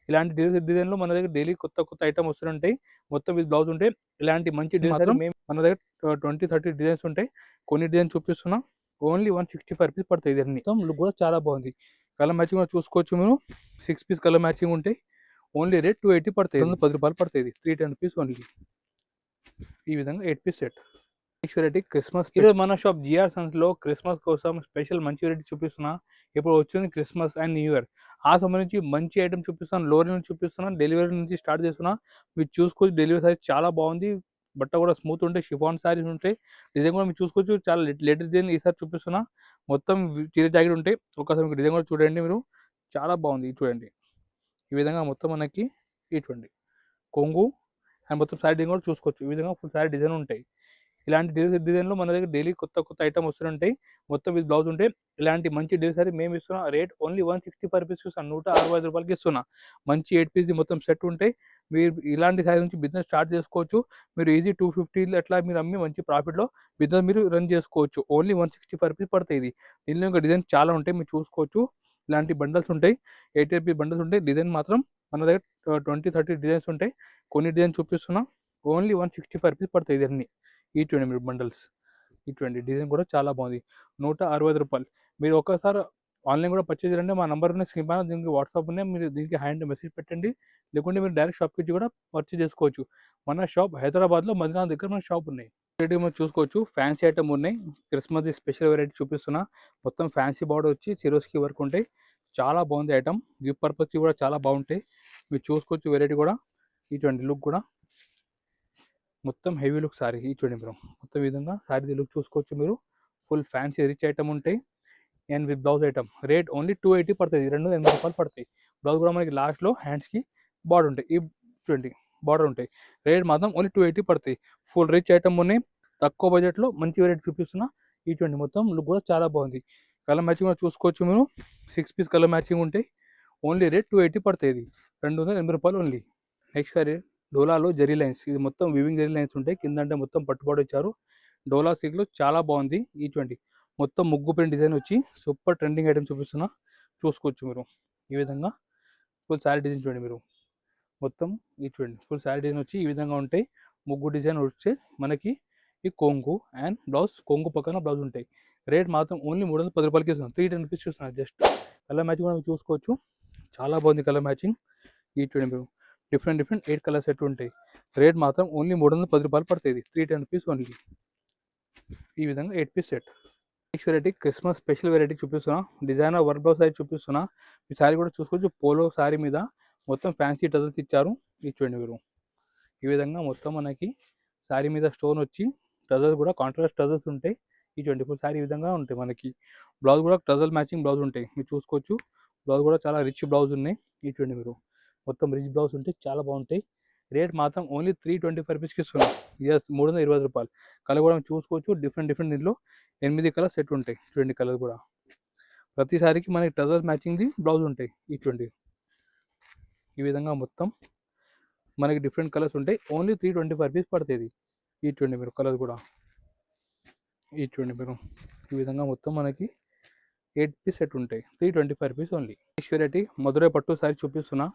ఇలాంటి డిజైన్లో మన దగ్గర డైలీ కొత్త కొత్త ఐటమ్ వస్తుంటాయి. మొత్తం విత్ బ్లౌజ్ ఉంటాయి. ఇలాంటి మంచి డిజైన్స్ మాత్రం మన దగ్గర 20-30 డిజైన్స్ ఉంటాయి. కొన్ని డిజైన్ చూపిస్తున్నా, ఓన్లీ 165 రూపీస్ పడతాయి. ఇది అన్ని మొత్తం లుక్ కూడా చాలా బాగుంది. కలర్ మ్యాచింగ్ కూడా చూసుకోవచ్చు మీరు. 6 పీస్ కలర్ మ్యాచింగ్ ఉంటాయి. ఓన్లీ రేట్ 280 పడతాయి. 10 రూపాయలు పడతాయి. ఇది 310 రూపీస్ ఓన్లీ. ఈ విధంగా 8 piece set. Next variety Christmas. ఈరోజు మన షాప్ జిఆర్ సన్స్ లో క్రిస్మస్ కోసం స్పెషల్ మంచి వెరైటీ చూపిస్తున్నా. ఇప్పుడు వచ్చింది క్రిస్మస్ అండ్ న్యూ ఇయర్, ఆ సంబంధించి మంచి ఐటమ్ చూపిస్తాను. లోరీ నుంచి చూపిస్తున్నాను, డెలివరీ నుంచి స్టార్ట్ చేస్తున్నా. మీరు చూసుకోవచ్చు, డెలివరీ సైజ్ చాలా బాగుంది. బట్ట కూడా స్మూత్ ఉంటాయి, షిఫాన్ సారీస్ ఉంటాయి. డిజైన్ కూడా మీరు చూసుకోవచ్చు, చాలా లేటెస్ట్ డిజైన్ ఈసారి చూపిస్తున్నా. మొత్తం చీర జాకెట్ ఉంటాయి. ఒకసారి మీకు డిజైన్ కూడా చూడండి మీరు, చాలా బాగుంది. చూడండి ఈ విధంగా మొత్తం మనకి ఇటువంటి కొంగు అండ్ మొత్తం సారీ డిజైన్ కూడా చూసుకోవచ్చు. ఈ విధంగా ఫుల్ సారీ డిజైన్ ఉంటాయి. ఇలాంటి డిజైన్లో మన దగ్గర డైలీ కొత్త కొత్త ఐటమ్ వస్తుంటాయి. మొత్తం విత్ బ్లౌజ్ ఉంటాయి. ఇలాంటి మంచి డిజైన్ మేము ఇస్తున్నా. రేట్ ఓన్లీ 165 రూపీస్ ఇస్తాను. 165 రూపాయలకి ఇస్తున్నా. మంచి 8 పీస్ మొత్తం సెట్ ఉంటాయి. మీరు ఇలాంటి సైజ్ నుంచి బిజినెస్ స్టార్ట్ చేసుకోవచ్చు. మీరు ఈజీ 250 అట్లా మీరు అమ్మి మంచి ప్రాఫిట్లో బిజినెస్ మీరు రన్ చేసుకోవచ్చు. ఓన్లీ 165 రూపీస్ పడతాయి. ఇది దీనిలో ఇంకా డిజైన్ చాలా ఉంటాయి, మీరు చూసుకోవచ్చు. ఇలాంటి బండల్స్ ఉంటాయి, 8 పీస్ బండల్స్ ఉంటాయి. డిజైన్ మాత్రం మన దగ్గర 20-30 డిజైన్స్ ఉంటాయి. కొన్ని డిజైన్ చూపిస్తున్నా, ఓన్లీ 165 రూపీస్ పడతాయి. ఇది అన్ని ఈ20 మీరు బండల్స్. ఈ20 డిజైన్ కూడా చాలా బాగుంది. 165 రూపాయలు. మీరు ఒక్కసారి ఆన్లైన్ కూడా పర్చేజ్ చేయండి. మా నెంబర్ ఉన్నాయి స్క్రీన్ పైన, దీనికి వాట్సాప్ ఉన్నాయి. మీరు దీనికి హ్యాండ్ మెసేజ్ పెట్టండి, లేకుంటే మీరు డైరెక్ట్ షాప్కి వచ్చి కూడా పర్చేజ్ చేసుకోవచ్చు. మన షాప్ హైదరాబాద్లో మదీనా దగ్గర మన షాప్ ఉన్నాయి. వెరైటీ మీరు చూసుకోవచ్చు, ఫ్యాన్సీ ఐటమ్ ఉన్నాయి. క్రిస్మస్ స్పెషల్ వెరైటీ చూపిస్తున్నా. మొత్తం ఫ్యాన్సీ బార్డర్ వచ్చి సిరోస్కి వర్క్ ఉంటాయి. చాలా బాగుంది ఐటమ్. గిఫ్ట్ పర్పస్కి కూడా చాలా బాగుంటాయి. మీరు చూసుకోవచ్చు వెరైటీ కూడా. ఇటువంటి లుక్ కూడా మొత్తం హెవీ లుక్ సారీ. ఈ చూడండి మీరు, మొత్తం విధంగా సారీ లుక్ చూసుకోవచ్చు మీరు. ఫుల్ ఫ్యాన్సీ రిచ్ ఐటమ్ ఉంటాయి and with blouse item. Rate only 280 పడుతుంది. 280 రూపాయలు పడతాయి. బ్లౌజ్ కూడా మనకి లాస్ట్లో హ్యాండ్స్కి బార్డర్ ఉంటాయి. ఈ చూడండి బార్డర్ ఉంటాయి. రేట్ మాత్రం ఓన్లీ 280 పడతాయి. ఫుల్ రిచ్ ఐటమ్ ఉన్నాయి. తక్కువ బడ్జెట్లో మంచి వెరైటీ చూపిస్తున్నా. ఈ చూడండి మొత్తం లుక్ కూడా చాలా బాగుంది. కలర్ మ్యాచింగ్ కూడా చూసుకోవచ్చు మీరు. 6 పీస్ కలర్ మ్యాచింగ్ ఉంటాయి. ఓన్లీ రేట్ 280 పడతాయి. ఇది 280 రూపాయలు ఓన్లీ. నెక్స్ట్ సారీ డోలాలో జరీ లైన్స్. ఇది మొత్తం వివింగ్ జరీ లైన్స్ ఉంటాయి. కింద అంటే మొత్తం పట్టుబాటు ఇచ్చారు. డోలా సిల్క్లో చాలా బాగుంది. ఈ20 మొత్తం ముగ్గు ప్రింట్ డిజైన్ వచ్చి సూపర్ ట్రెండింగ్ ఐటమ్ చూపిస్తున్నా. చూసుకోవచ్చు మీరు. ఈ విధంగా ఫుల్ శారీ డిజైన్ చూడండి మీరు. మొత్తం ఈ చూడండి ఫుల్ శారీ డిజైన్ వచ్చి ఈ విధంగా ఉంటాయి. ముగ్గు డిజైన్ వచ్చి మనకి ఈ కొంగు అండ్ బ్లౌజ్, కొంగు పక్కన బ్లౌజ్ ఉంటాయి. రేట్ మాత్రం ఓన్లీ 310 రూపాయలకి ఇస్తున్నాం. 310 రూపీస్ చూస్తున్నారు జస్ట్. కలర్ మ్యాచింగ్ కూడా చూసుకోవచ్చు, చాలా బాగుంది కలర్ మ్యాచింగ్. ఈ చూడండి మీరు, డిఫరెంట్ 8 కలర్ సెట్ ఉంటాయి. రేట్ మాత్రం ఓన్లీ 310 రూపాయలు పడుతుంది. 310 రూపీస్ ఓన్లీ. ఈ విధంగా 8 piece set. Next variety Christmas special variety చూపిస్తున్నా. డిజైనర్ వర్క్ బ్లౌజ్ సారీ చూపిస్తున్నా. ఈ సారీ కూడా చూసుకోవచ్చు. పోలో సారీ మీద మొత్తం ఫ్యాన్సీ టజల్స్ ఇచ్చారు. ఈ చూడండి మీరు, ఈ విధంగా మొత్తం మనకి సారీ మీద స్టోన్ వచ్చి టజల్స్ కూడా కాంట్రాస్ట్ టజల్స్ ఉంటాయి. ఈ 24 సారీ ఈ విధంగా ఉంటాయి. మనకి బ్లౌజ్ కూడా టజల్ మ్యాచింగ్ బ్లౌజ్ ఉంటాయి. మీరు చూసుకోవచ్చు. బ్లౌజ్ కూడా చాలా రిచ్ బ్లౌజ్ ఉన్నాయి. ఈ చూడండి మీరు, మొత్తం రిచ్ బ్లౌజ్ ఉంటాయి, చాలా బాగుంటాయి. రేట్ మాత్రం ఓన్లీ 325 రూపీస్కి ఇస్తున్నాం. ఎస్, 320 రూపాయలు. కలర్ కూడా చూసుకోవచ్చు. డిఫరెంట్ దీంట్లో 8 కలర్ సెట్ ఉంటాయి. చూడండి కలర్ కూడా ప్రతిసారికి మనకి టజల్ మ్యాచింగ్ది బ్లౌజ్ ఉంటాయి. ఈ చూడండి ఈ విధంగా మొత్తం మనకి డిఫరెంట్ కలర్స్ ఉంటాయి. ఓన్లీ 325 రూపీస్ పడుతుంది. ఈ చూడండి మీరు కలర్ కూడా. ఈ చూడండి మీరు, ఈ విధంగా మొత్తం మనకి 8 పీస్ సెట్ ఉంటాయి. 325 rupees only. Next variety Madurai పట్టు సారీ చూపిస్తున్నా.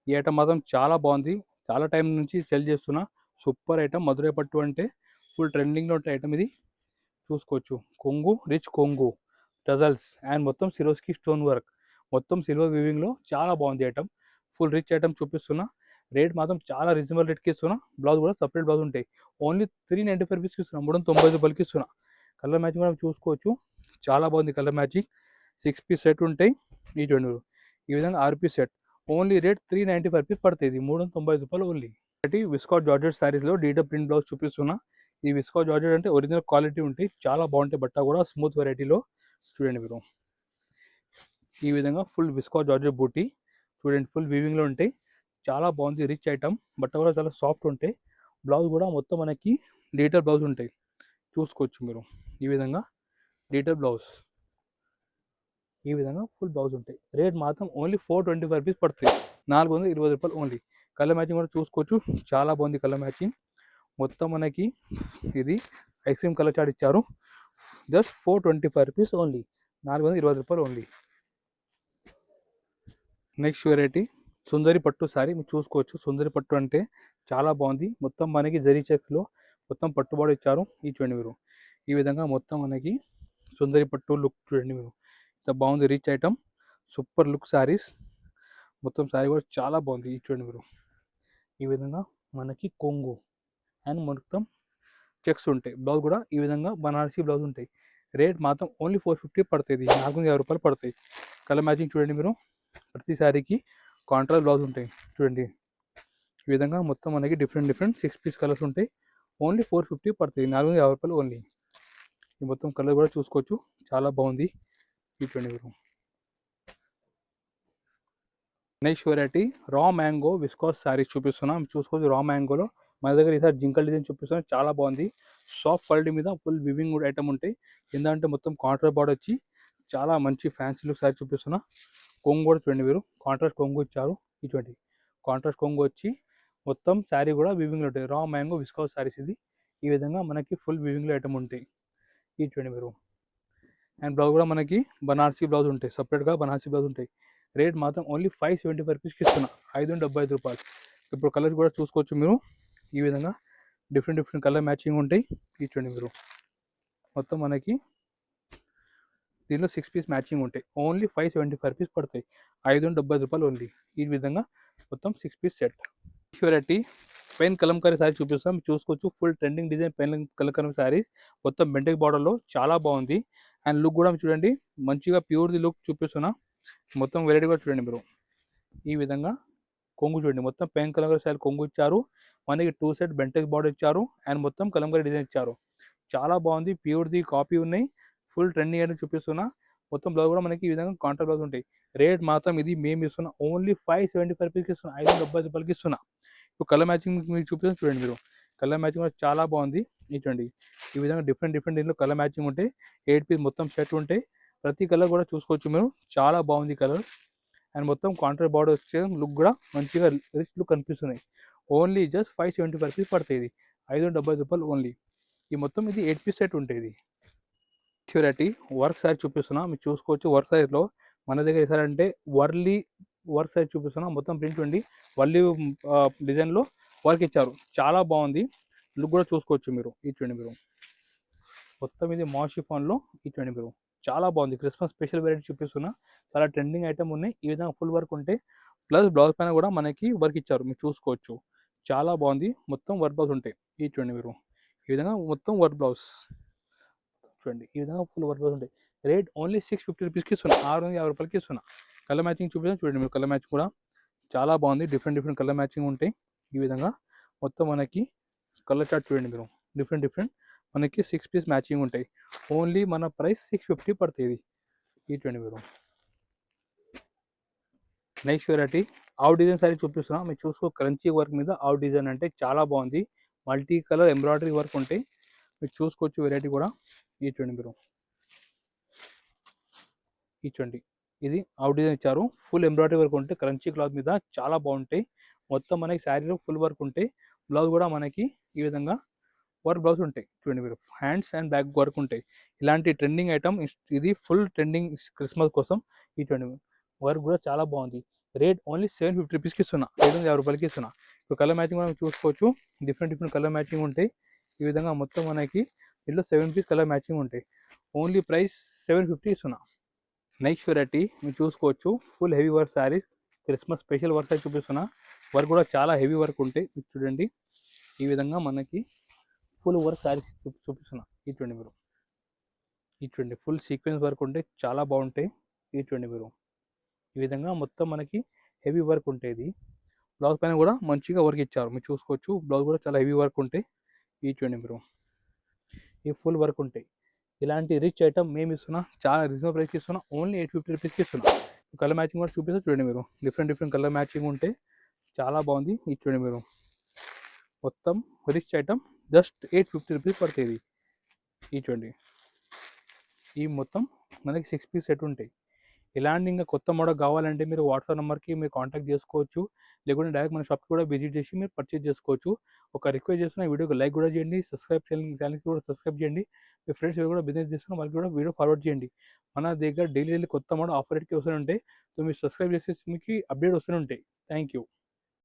ఈ ఐటమ్ మాత్రం చాలా బాగుంది. చాలా టైం నుంచి సెల్ చేస్తున్నా. Super item. మధురై పట్టు అంటే ఫుల్ ట్రెండింగ్లో ఉంటే ఐటమ్ ఇది. చూసుకోవచ్చు. కొంగు, రిచ్ కొంగు, టజల్స్ అండ్ మొత్తం సిరోస్కి స్టోన్ వర్క్, మొత్తం సిల్వర్ వివింగ్లో చాలా బాగుంది ఐటమ్. ఫుల్ రిచ్ ఐటమ్ చూపిస్తున్నా. రేట్ మాత్రం చాలా రీజనబుల్ రేట్కి ఇస్తున్నా. బ్లౌజ్ కూడా సపరేట్ బ్లౌజ్ ఉంటాయి. ఓన్లీ 395 రూపీస్కి ఇస్తున్నా. 390 రూపాయలకి ఇస్తున్నా. కలర్ మ్యాచింగ్ కూడా చూసుకోవచ్చు, చాలా బాగుంది కలర్ మ్యాచింగ్. 6 పీస్ సెట్ ఉంటాయి. ఈ చూడండి ఈ విధంగా 6 piece set. Only rate 395 rupees పడుతుంది. 390 రూపాయలు ఓన్లీ. ఒకటి విస్కాట్ జార్జెట్ శారీస్లో డీటా ప్రింట్ బ్లౌజ్ చూపిస్తున్నా. ఈ విస్కాట్ జార్జెట్ అంటే ఒరిజినల్ క్వాలిటీ ఉంటాయి, చాలా బాగుంటాయి. బట్ట కూడా స్మూత్ వెరైటీలో. చూడండి మీరు, ఈ విధంగా ఫుల్ విస్కాట్ జార్జెట్ బూటీ చూడండి. ఫుల్ వీవింగ్లో ఉంటాయి, చాలా బాగుంది. Rich item. బట్ట కూడా చాలా సాఫ్ట్ ఉంటాయి. బ్లౌజ్ కూడా మొత్తం మనకి డీటెయిల్ బ్లౌజ్ ఉంటాయి. చూసుకోవచ్చు మీరు. ఈ విధంగా డీటెయిల్ బ్లౌజ్, ఈ విధంగా ఫుల్ బ్లౌజ్ ఉంటాయి. రేట్ మాత్రం ఓన్లీ 425 రూపీస్ పడుతుంది. 420 రూపాయలు ఓన్లీ. కలర్ మ్యాచింగ్ కూడా చూసుకోవచ్చు, చాలా బాగుంది కలర్ మ్యాచింగ్. మొత్తం మనకి ఇది ఐస్ క్రీమ్ కలర్ చార్ట్ ఇచ్చారు. Just 425 rupees only. 420 రూపాయలు ఓన్లీ. నెక్స్ట్ వెరైటీ సుందరి పట్టు శారీ మీరు చూసుకోవచ్చు. సుందరి పట్టు అంటే చాలా బాగుంది. మొత్తం మనకి జరీ చెక్స్లో మొత్తం పట్టుబాటు ఇచ్చారు. ఈ చూడండి మీరు ఈ విధంగా మొత్తం మనకి సుందరి పట్టు లుక్ చూడండి మీరు ఇంత బాగుంది. Rich item super look saris. మొత్తం శారీ కూడా చాలా బాగుంది. ఈ చూడండి మీరు ఈ విధంగా మనకి కొంగు అండ్ మొత్తం చెక్స్ ఉంటాయి. బ్లౌజ్ కూడా ఈ విధంగా బనారసీ బ్లౌజ్ ఉంటాయి. రేట్ మాత్రం ఓన్లీ 450 పడుతుంది. 450 రూపాయలు పడతాయి. కలర్ మ్యాచింగ్ చూడండి మీరు ప్రతి శారీకి కాంట్రాస్ట్ బ్లౌజ్ ఉంటాయి. చూడండి ఈ విధంగా మొత్తం మనకి డిఫరెంట్ 6 పీస్ కలర్స్ ఉంటాయి. ఓన్లీ 450 పడుతుంది. 450 రూపాయలు ఓన్లీ. ఈ మొత్తం కలర్ కూడా చూసుకోవచ్చు. చాలా బాగుంది. ఈ చూడండి మీరు next variety raw mango viscous saris చూపిస్తున్నాం. చూసుకోవచ్చు రా మ్యాంగోలో మన దగ్గర ఈసారి జింకల్ డిజైన్ చూపిస్తున్నాం. చాలా బాగుంది. సాఫ్ట్ క్వాలిటీ మీద ఫుల్ వివింగ్ కూడా ఐటమ్ ఉంటాయి. ఏంటంటే మొత్తం కాంట్రాస్ట్ బార్డర్ వచ్చి చాలా మంచి ఫ్యాన్సీ లుక్ శారీ చూపిస్తున్నా. కొంగు కూడా చూడండి మీరు కాంట్రాస్ట్ కొంగు ఇచ్చారు. ఇటువంటి కాంట్రాస్ట్ కొంగు వచ్చి మొత్తం శారీ కూడా వివింగ్లో ఉంటాయి. రా మ్యాంగో విస్కాస్ శారీస్ ఇది. ఈ విధంగా మనకి ఫుల్ వివింగ్లో ఐటమ్ ఉంటాయి. ఈ చూడండి మీరు అండ్ బ్లౌజ్ కూడా మనకి బనారసీ బ్లౌజ్ ఉంటాయి. సపరేట్గా బనారసీ బ్లౌజ్ ఉంటాయి. రేట్ మాత్రం ఓన్లీ 575 రూపీస్కి ఇస్తున్నా. 575 రూపాయలు. ఇప్పుడు కలర్స్ కూడా చూసుకోవచ్చు మీరు ఈ విధంగా డిఫరెంట్ కలర్ మ్యాచింగ్ ఉంటాయి. ఈ చూడండి మీరు మొత్తం మనకి దీనిలో 6 పీస్ మ్యాచింగ్ ఉంటాయి. ఓన్లీ 575 రూపీస్ పడతాయి. 575 రూపాయలు ఓన్లీ. ఈ విధంగా మొత్తం 6 piece set. Variety pen kalamkari sari చూపిస్తాం. చూసుకోవచ్చు full trending design pen kalamkari sari మొత్తం బెంటెక్ బార్డర్లో చాలా బాగుంది. అండ్ లుక్ కూడా చూడండి మంచిగా ప్యూర్ది లుక్ చూపిస్తున్నా. మొత్తం వెరైటీ కూడా చూడండి మీరు ఈ విధంగా కొంగు చూడండి మొత్తం పెయిన్ కలంకారీ శారీ కొంగు ఇచ్చారు. మనకి 2 సెట్ బెంటెక్ బార్డర్ ఇచ్చారు. అండ్ మొత్తం కలంకారీ డిజైన్ ఇచ్చారు. చాలా బాగుంది. ప్యూర్ది కాపీ ఉన్నాయి. ఫుల్ ట్రెండింగ్ అని చూపిస్తున్నా. మొత్తం బ్లౌజ్ కూడా మనకి ఈ విధంగా కాంట్రాస్ట్ బ్లౌజ్ ఉంటాయి. రేట్ మాత్రం ఇది మేము ఇస్తున్నా ఓన్లీ 575 రూపీస్కి ఇస్తున్నా. 570 రూపాయలకి ఇస్తున్నా. ఇప్పుడు కలర్ మ్యాచింగ్ మీకు చూపిస్తాను చూడండి మీరు కలర్ మ్యాచింగ్ కూడా చాలా బాగుంది. చూడండి ఈ విధంగా డిఫరెంట్ దీంట్లో కలర్ మ్యాచింగ్ ఉంటాయి. 8 పీస్ మొత్తం సెట్ ఉంటాయి. ప్రతి కలర్ కూడా చూసుకోవచ్చు మీరు చాలా బాగుంది కలర్. అండ్ మొత్తం కాంట్రాస్ట్ బార్డర్ వచ్చే లుక్ కూడా మంచిగా రిచ్ లుక్ కనిపిస్తున్నాయి. ఓన్లీ జస్ట్ 575 రూపీస్ పడుతుంది. 570 రూపాయలు ఓన్లీ. ఈ మొత్తం ఇది 8 పీస్ సెట్ ఉంటుంది. వెరైటీ వర్క్ శారీ చూపిస్తున్నా. మీరు చూసుకోవచ్చు వర్క్ శారీలో మన దగ్గర వేసారంటే వర్క్ శారీ చూపిస్తున్నా. మొత్తం ప్రింట్ ఉండి వల్లి డిజైన్లో వర్క్ ఇచ్చారు. చాలా బాగుంది. లుక్ కూడా చూసుకోవచ్చు మీరు. ఈ చూడండి మీరు మొత్తం ఇది మాషిఫాన్లో ఈ చూడండి మీరు చాలా బాగుంది. క్రిస్మస్ స్పెషల్ వెరైటీ చూపిస్తున్నా. చాలా ట్రెండింగ్ ఐటమ్ ఉన్నాయి. ఈ విధంగా ఫుల్ వర్క్ ఉంటే ప్లస్ బ్లౌజ్ పైన కూడా మనకి వర్క్ ఇచ్చారు. మీరు చూసుకోవచ్చు చాలా బాగుంది. మొత్తం వర్క్ బ్లౌజ్ ఉంటాయి. ఈ చూడండి మీరు ఈ విధంగా మొత్తం వర్క్ బ్లౌజ్ చూడండి ఈ విధంగా ఫుల్ వర్క్ బ్లౌజ్ ఉంటాయి. రేట్ ఓన్లీ 650 రూపీస్కి ఇస్తున్నా. 650 రూపాయలకి ఇస్తున్నా. కలర్ మ్యాచింగ్ చూపిస్తాను చూడండి మీరు కలర్ మ్యాచింగ్ కూడా చాలా బాగుంది. డిఫరెంట్ కలర్ మ్యాచింగ్ ఉంటాయి. ఈ విధంగా మొత్తం మనకి కలర్ చార్ట్ చూడండి మీరు డిఫరెంట్ మనకి 6 పీస్ మ్యాచింగ్ ఉంటాయి. ఓన్లీ మన ప్రైస్ 650 పడుతుంది. ఈ చూడండి మీరు next variety out design sari చూపిస్తున్నా. మీరు చూసుకో క్రంచీ వర్క్ మీద అవుట్ డిజైన్ అంటే చాలా బాగుంది. మల్టీ కలర్ ఎంబ్రాయిడరీ వర్క్ ఉంటాయి. మీరు చూసుకోవచ్చు వెరైటీ కూడా. ఈ చూడండి మీరు ఈ చూడండి ఇది అవుట్ డిజైన్ ఇచ్చారు. ఫుల్ ఎంబ్రాయిడరీ వర్క్ ఉంటాయి. క్రంచీ క్లాత్ మీద చాలా బాగుంటాయి. మొత్తం మనకి శారీలో ఫుల్ వర్క్ ఉంటాయి. బ్లౌజ్ కూడా మనకి ఈ విధంగా వర్క్ బ్లౌజ్ ఉంటాయి. చూడండి మీరు హ్యాండ్స్ అండ్ బ్యాక్ వర్క్ ఉంటాయి. ఇలాంటి ట్రెండింగ్ ఐటమ్ ఇది ఫుల్ ట్రెండింగ్ క్రిస్మస్ కోసం. ఈ చూడండి వర్క్ కూడా చాలా బాగుంది. రేట్ ఓన్లీ 750 రూపీస్కి ఇస్తున్నా. 750 రూపాయలకి ఇస్తున్నా. ఇప్పుడు కలర్ మ్యాచింగ్ మనం చూసుకోవచ్చు. డిఫరెంట్ కలర్ మ్యాచింగ్ ఉంటాయి. ఈ విధంగా మొత్తం మనకి ఇందులో 7 పీస్ కలర్ మ్యాచింగ్ ఉంటాయి. ఓన్లీ ప్రైస్ 750 ఇస్తున్నా. నెక్స్ట్ వెరైటీ మీరు చూసుకోవచ్చు full heavy work saris Christmas special work అయితే చూపిస్తున్నా. వర్క్ కూడా చాలా హెవీ వర్క్ ఉంటాయి. చూడండి ఈ విధంగా మనకి ఫుల్ వర్క్ శారీస్ చూపిస్తున్నా. ఈ చూడండి మీరు ఈ చూడండి ఫుల్ సీక్వెన్స్ వర్క్ ఉంటే చాలా బాగుంటాయి. ఈ చూడండి మీరు ఈ విధంగా మొత్తం మనకి హెవీ వర్క్ ఉంటుంది. బ్లౌజ్ పైన కూడా మంచిగా వర్క్ ఇచ్చారు. మీరు చూసుకోవచ్చు బ్లౌజ్ కూడా చాలా హెవీ వర్క్ ఉంటాయి. ఈ చూడండి మీరు ఈ ఫుల్ వర్క్ ఉంటాయి. ఇలాంటి రిచ్ ఐటమ్ మేము ఇస్తున్నా. చాలా రీజనబుల్ ప్రైస్కి ఇస్తున్నా. ఓన్లీ 850 రూపీస్కి ఇస్తున్నా. కలర్ మ్యాచింగ్ కూడా చూపిస్తే చూడండి మీరు డిఫరెంట్ కలర్ మ్యాచింగ్ ఉంటే చాలా బాగుంది. ఈ చూడండి మీరు మొత్తం రిచ్ ఐటమ్ జస్ట్ 850 రూపీస్ పడుతుంది. ఈ చూడండి ఈ మొత్తం మనకి 6 పీస్ సెట్ ఉంటాయి. ఇలాంటి ఇంకా కొత్త మోడల్ కావాలంటే మీరు వాట్సాప్ నెంబర్కి మీరు కాంటాక్ట్ చేసుకోవచ్చు. లేకుంటే డైరెక్ట్ మన షాప్కి కూడా విజిట్ చేసి మీరు పర్చేజ్ చేసుకోవచ్చు. ఒక రిక్వెస్ట్ చేస్తున్న వీడియోకి లైక్ కూడా చేయండి. ఛానల్కి కూడా సబ్స్క్రైబ్ చేయండి. మీ ఫ్రెండ్స్ ఎవరు కూడా బిజినెస్ చేస్తున్న వాళ్ళకి కూడా వీడియో ఫార్వర్డ్ చేయండి. మన దగ్గర డైలీ కొత్త మోడల్ ఆఫర్ రేట్‌కి వస్తూనే ఉంటాయి. సో మీరు సబ్స్క్రైబ్ చేసేసి మీకు అప్డేట్ వస్తూనే ఉంటాయి. Thank you.